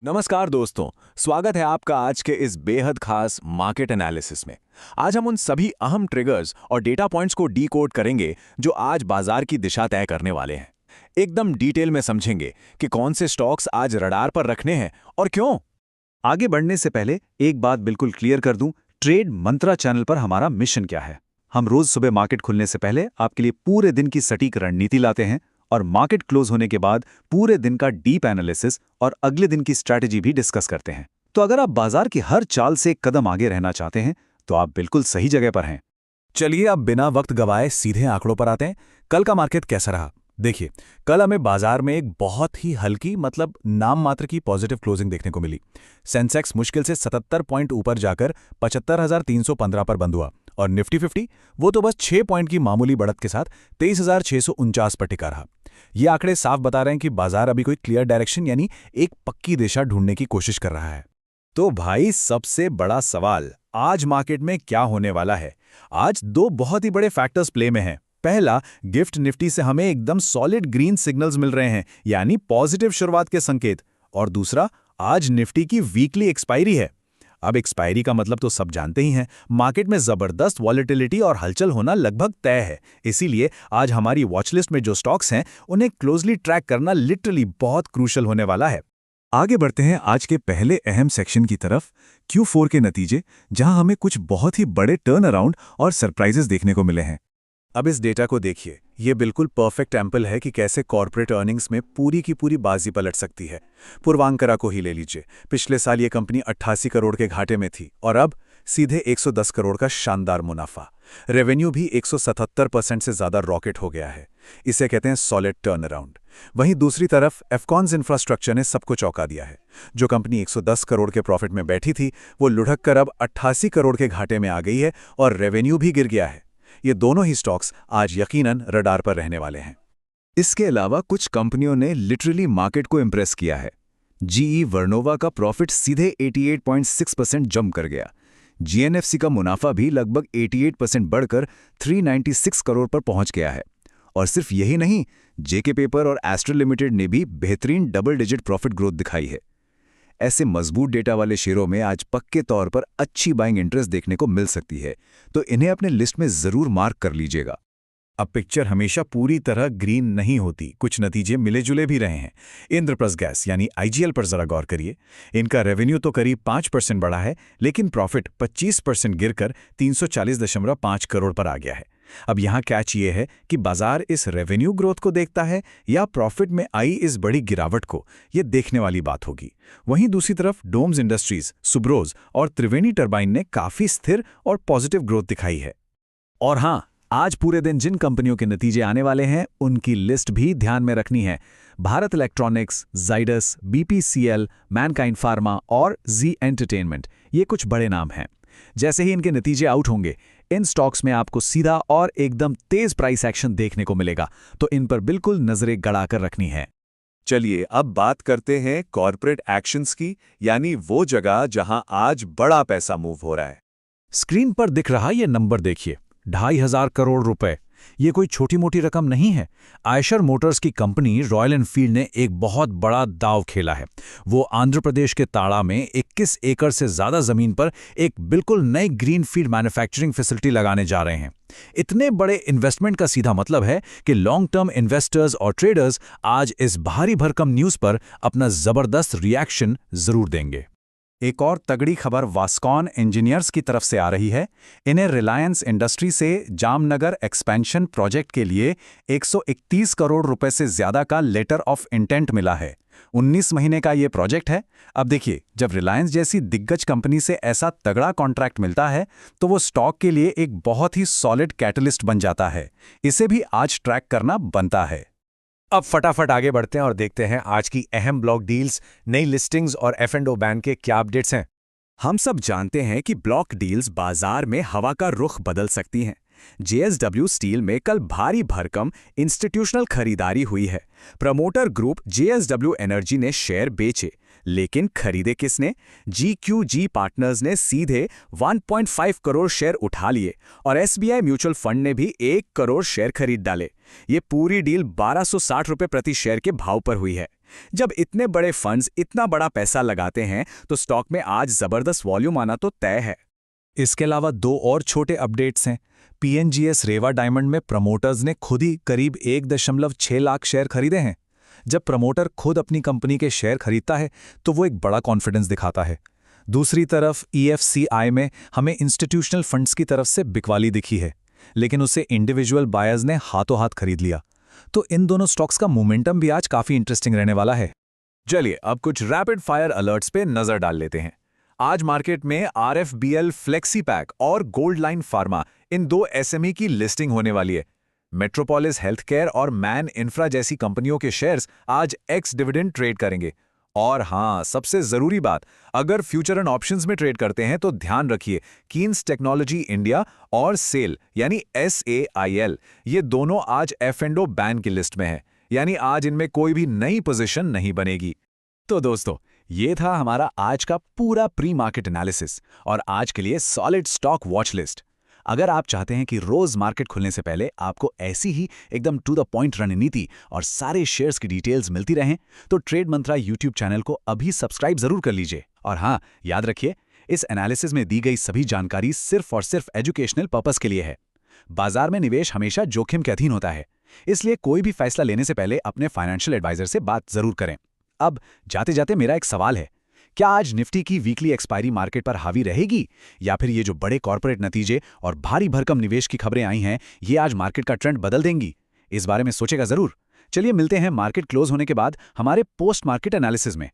नमस्कार दोस्तों, स्वागत है आपका आज के इस बेहद खास मार्केट एनालिसिस में। आज हम उन सभी अहम ट्रिगर्स और डेटा पॉइंट्स को डीकोड करेंगे जो आज बाजार की दिशा तय करने वाले हैं। एकदम डिटेल में समझेंगे कि कौन से स्टॉक्स आज रडार पर रखने हैं और क्यों। आगे बढ़ने से पहले एक बात बिल्कुल क्लियर कर दूं, ट्रेड मंत्रा चैनल पर हमारा मिशन क्या है। हम रोज सुबह मार्केट खुलने से पहले आपके लिए पूरे दिन की सटीक रणनीति लाते हैं और मार्केट क्लोज होने के बाद पूरे दिन का डीप एनालिसिस और अगले दिन की स्ट्रैटेजी भी डिस्कस करते हैं। तो अगर आप बाजार की हर चाल से एक कदम आगे रहना चाहते हैं तो आप बिल्कुल सही जगह पर हैं। चलिए अब बिना वक्त गवाए सीधे आंकड़ों पर आते हैं। कल का मार्केट कैसा रहा? देखिए, कल हमें बाजार में एक बहुत ही हल्की नाम मात्र की पॉजिटिव क्लोजिंग देखने को मिली। सेंसेक्स मुश्किल से 77 पॉइंट ऊपर जाकर 75,315 पर बंद हुआ और निफ्टी 50 वो तो बस 6 पॉइंट की मामूली बढ़त के साथ 23,649 पर टिका रहा। ये आंकड़े साफ बता रहे हैं कि बाजार अभी कोई क्लियर डायरेक्शन यानी एक पक्की दिशा ढूंढने की कोशिश कर रहा है। तो भाई, सबसे बड़ा सवाल आज मार्केट में क्या होने वाला है? आज दो बहुत ही बड़े फैक्टर्स प्ले में हैं। पहला, गिफ्ट निफ्टी से हमें एकदम सॉलिड ग्रीन सिग्नल्स मिल रहे हैं, यानी पॉजिटिव शुरुआत के संकेत। और दूसरा, आज निफ्टी की वीकली एक्सपायरी है। अब एक्सपायरी का मतलब तो सब जानते ही हैं, मार्केट में जबरदस्त वॉलेटिलिटी और हलचल होना लगभग तय है। इसीलिए आज हमारी वॉचलिस्ट में जो स्टॉक्स हैं उन्हें क्लोजली ट्रैक करना लिटरली बहुत क्रूशल होने वाला है। आगे बढ़ते हैं आज के पहले अहम सेक्शन की तरफ, Q4 के नतीजे, जहां हमें कुछ बहुत ही बड़े टर्न अराउंड और सरप्राइजेस देखने को मिले हैं। अब इस डेटा को देखिए, ये बिल्कुल परफेक्ट एम्पल है कि कैसे कॉर्पोरेट अर्निंग्स में पूरी की पूरी बाजी पलट सकती है। पूर्वांकरा को ही ले लीजिए। पिछले साल ये कंपनी 88 करोड़ के घाटे में थी और अब सीधे 110 करोड़ का शानदार मुनाफा। रेवेन्यू भी 177% से ज्यादा रॉकेट हो गया है। इसे कहते हैं सॉलिड टर्न अराउंड। वहीं दूसरी तरफ एफकॉन्स इंफ्रास्ट्रक्चर ने सबको चौंका दिया है। जो कंपनी 110 करोड़ के प्रॉफिट में बैठी थी, वो लुढ़क कर अब 88 करोड़ के घाटे में आ गई है और रेवेन्यू भी गिर गया है। ये दोनों ही स्टॉक्स आज यकीनन रडार पर रहने वाले हैं। इसके अलावा कुछ कंपनियों ने लिटरली मार्केट को इंप्रेस किया है। जीई वर्नोवा का प्रॉफिट सीधे 88.6% जंप कर गया। जीएनएफसी का मुनाफा भी लगभग 88% बढ़कर 396 करोड़ पर पहुंच गया है। और सिर्फ यही नहीं, जेके पेपर और एस्ट्रल लिमिटेड ने भी बेहतरीन डबल डिजिट प्रॉफिट ग्रोथ दिखाई है। ऐसे मजबूत डेटा वाले शेयरों में आज पक्के तौर पर अच्छी बाइंग इंटरेस्ट देखने को मिल सकती है, तो इन्हें अपने लिस्ट में जरूर मार्क कर लीजिएगा। अब पिक्चर हमेशा पूरी तरह ग्रीन नहीं होती, कुछ नतीजे मिले जुले भी रहे हैं। इंद्रप्रस्थ गैस यानी आईजीएल पर जरा गौर करिए। इनका रेवेन्यू तो करीब 5% बढ़ा है, लेकिन प्रॉफिट 25% गिरकर 340.5 करोड़ पर आ गया है। अब यहाँ कैच ये है कि बाजार इस रेवेन्यू ग्रोथ को देखता है या प्रॉफिट में आई इस बड़ी गिरावट को, ये देखने वाली बात होगी। वहीं दूसरी तरफ डोम्स इंडस्ट्रीज, सुब्रोज और त्रिवेणी टर्बाइन ने काफी स्थिर और पॉजिटिव ग्रोथ दिखाई है। और हाँ, आज पूरे दिन जिन कंपनियों के नतीजे आने वाले हैं उनकी लिस्ट भी ध्यान में रखनी है। Bharat electronics, Zydus, BPCL, Mankind pharma और जी एंटरटेनमेंट, ये कुछ बड़े नाम हैं। जैसे ही इनके नतीजे आउट होंगे, इन स्टॉक्स में आपको सीधा और एकदम तेज प्राइस एक्शन देखने को मिलेगा, तो इन पर बिल्कुल नजरें गड़ाकर रखनी है। चलिए अब बात करते हैं कॉर्पोरेट एक्शंस की, यानी वो जगह जहां आज बड़ा पैसा मूव हो रहा है। स्क्रीन पर दिख रहा ये नंबर देखिए, 2,500 करोड़ रुपए। ये कोई छोटी मोटी रकम नहीं है। आयशर मोटर्स की कंपनी रॉयल एनफील्ड ने एक बहुत बड़ा दांव खेला है। वो आंध्र प्रदेश के ताड़ा में 21 एकड़ से ज्यादा जमीन पर एक बिल्कुल नई ग्रीनफील्ड मैन्युफैक्चरिंग फैसिलिटी लगाने जा रहे हैं। इतने बड़े इन्वेस्टमेंट का सीधा मतलब है कि लॉन्ग टर्म इन्वेस्टर्स और ट्रेडर्स आज इस भारी भरकम न्यूज पर अपना जबरदस्त रिएक्शन जरूर देंगे। एक और तगड़ी खबर वास्कॉन इंजीनियर्स की तरफ से आ रही है। इन्हें रिलायंस इंडस्ट्री से जामनगर एक्सपेंशन प्रोजेक्ट के लिए 131 करोड़ रुपए से ज्यादा का लेटर ऑफ इंटेंट मिला है। 19 महीने का ये प्रोजेक्ट है। अब देखिए, जब रिलायंस जैसी दिग्गज कंपनी से ऐसा तगड़ा कॉन्ट्रैक्ट मिलता है तो वो स्टॉक के लिए एक बहुत ही सॉलिड कैटलिस्ट बन जाता है। इसे भी आज ट्रैक करना बनता है। अब फटाफट आगे बढ़ते हैं और देखते हैं आज की अहम ब्लॉक डील्स, नई लिस्टिंग्स और F&O बैन के क्या अपडेट्स हैं। हम सब जानते हैं कि ब्लॉक डील्स बाजार में हवा का रुख बदल सकती हैं। JSW स्टील में कल भारी भरकम इंस्टीट्यूशनल खरीदारी हुई है। प्रमोटर ग्रुप JSW एनर्जी ने शेयर बेचे, लेकिन खरीदे किसने? GQG पार्टनर्स ने सीधे 1.5 करोड़ शेयर उठा लिए और SBI म्यूचुअल फंड ने भी 1 करोड़ शेयर खरीद डाले। ये पूरी डील 1260 रुपये प्रति शेयर के भाव पर हुई है। जब इतने बड़े फंड्स इतना बड़ा पैसा लगाते हैं तो स्टॉक में आज जबरदस्त वॉल्यूम आना तो तय है। इसके अलावा 2 और छोटे अपडेट्स हैं। पीएनजीएस रेवा डायमंड में प्रमोटर्स ने खुद ही करीब 1.6 लाख शेयर खरीदे हैं। जब प्रमोटर खुद अपनी कंपनी के शेयर खरीदता है तो वो एक बड़ा कॉन्फिडेंस दिखाता है। दूसरी तरफ EFCI में हमें इंस्टीट्यूशनल फंड्स की तरफ से बिकवाली दिखी है, लेकिन उसे इंडिविजुअल बायर्स ने हाथों हाथ खरीद लिया। तो इन दोनों स्टॉक्स का मोमेंटम भी आज काफी इंटरेस्टिंग रहने वाला है। चलिए अब कुछ रैपिड फायर अलर्ट्स पे नजर डाल लेते हैं। आज मार्केट में RFBL, फ्लेक्सीपैक और गोल्ड लाइन फार्मा इन 2 SME की लिस्टिंग होने वाली है। मेट्रोपोलिस हेल्थकेयर और मैन इंफ्रा जैसी कंपनियों के शेयर्स आज एक्स डिविडेंड ट्रेड करेंगे। और हाँ, सबसे जरूरी बात, अगर फ्यूचर एंड ऑप्शंस में ट्रेड करते हैं तो ध्यान रखिए कीन्स टेक्नोलॉजी इंडिया और सेल यानी SAIL ये दोनों आज F&O बैन की लिस्ट में है, यानी आज इनमें कोई भी नई पोजीशन नहीं बनेगी। तो दोस्तों, ये था हमारा आज का पूरा प्री मार्केट एनालिसिस और आज के लिए सॉलिड स्टॉक वॉच लिस्ट। अगर आप चाहते हैं कि रोज मार्केट खुलने से पहले आपको ऐसी ही एकदम टू द पॉइंट रणनीति और सारे शेयर्स की डिटेल्स मिलती रहें, तो ट्रेड मंत्रा यूट्यूब चैनल को अभी सब्सक्राइब जरूर कर लीजिए। और हाँ, याद रखिए, इस एनालिसिस में दी गई सभी जानकारी सिर्फ और सिर्फ एजुकेशनल पर्पस के लिए है। बाजार में निवेश हमेशा जोखिम के अधीन होता है, इसलिए कोई भी फैसला लेने से पहले अपने फाइनेंशियल एडवाइजर से बात जरूर करें। अब जाते जाते मेरा एक सवाल है, क्या आज निफ्टी की वीकली एक्सपायरी मार्केट पर हावी रहेगी, या फिर ये जो बड़े कॉर्पोरेट नतीजे और भारी भरकम निवेश की खबरें आई हैं, ये आज मार्केट का ट्रेंड बदल देंगी? इस बारे में सोचेगा जरूर। चलिए मिलते हैं मार्केट क्लोज होने के बाद हमारे पोस्ट मार्केट एनालिसिस में।